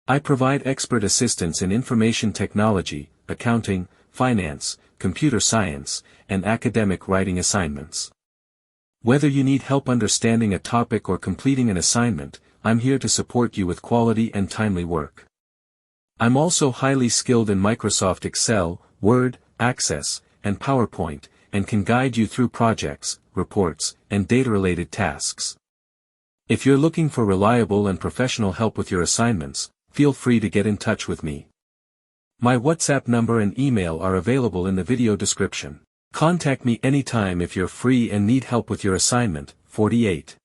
I provide expert assistance in information technology, accounting, finance, computer science, and academic writing assignments. Whether you need help understanding a topic or completing an assignment, I'm here to support you with quality and timely work. I'm also highly skilled in Microsoft Excel, Word, Access, and PowerPoint, and can guide you through projects, reports, and data-related tasks. If you're looking for reliable and professional help with your assignments, feel free to get in touch with me. My WhatsApp number and email are available in the video description. Contact me anytime if you're free and need help with your assignment. 48.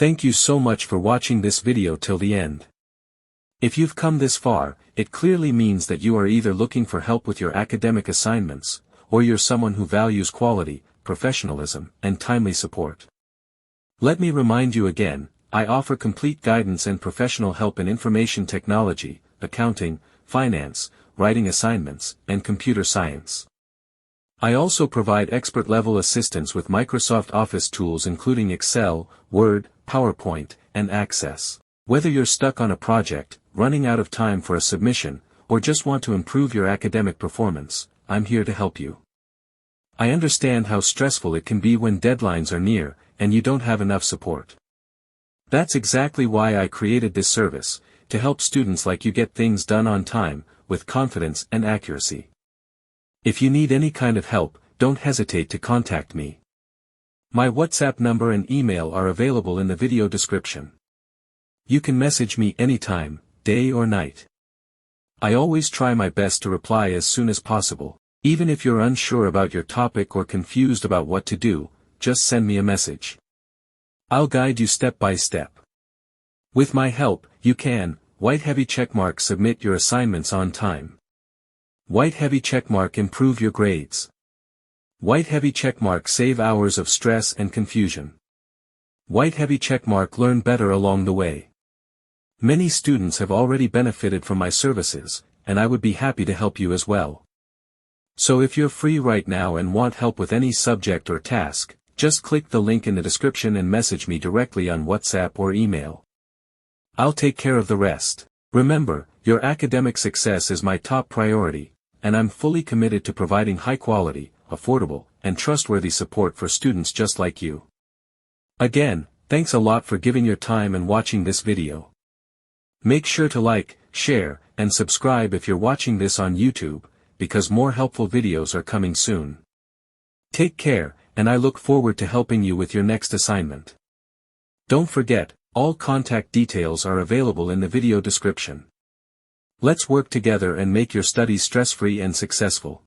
Thank you so much for watching this video till the end. If you've come this far, it clearly means that you are either looking for help with your academic assignments, or you're someone who values quality, professionalism, and timely support. Let me remind you again, I offer complete guidance and professional help in information technology, accounting, finance, writing assignments, and computer science. I also provide expert-level assistance with Microsoft Office tools including Excel, Word, PowerPoint, and Access. Whether you're stuck on a project, running out of time for a submission, or just want to improve your academic performance, I'm here to help you. I understand how stressful it can be when deadlines are near, and you don't have enough support. That's exactly why I created this service, to help students like you get things done on time, with confidence and accuracy. If you need any kind of help, don't hesitate to contact me. My WhatsApp number and email are available in the video description. You can message me anytime, day or night. I always try my best to reply as soon as possible. Even if you're unsure about your topic or confused about what to do, just send me a message. I'll guide you step by step. With my help, you can, white heavy checkmark, submit your assignments on time. White heavy checkmark, improve your grades. White heavy checkmark, save hours of stress and confusion. White heavy checkmark, learn better along the way. Many students have already benefited from my services, and I would be happy to help you as well. So if you're free right now and want help with any subject or task, just click the link in the description and message me directly on WhatsApp or email. I'll take care of the rest. Remember, your academic success is my top priority, and I'm fully committed to providing high quality, affordable, and trustworthy support for students just like you. Again, thanks a lot for giving your time and watching this video. Make sure to like, share, and subscribe if you're watching this on YouTube, because more helpful videos are coming soon. Take care, and I look forward to helping you with your next assignment. Don't forget, all contact details are available in the video description. Let's work together and make your studies stress-free and successful.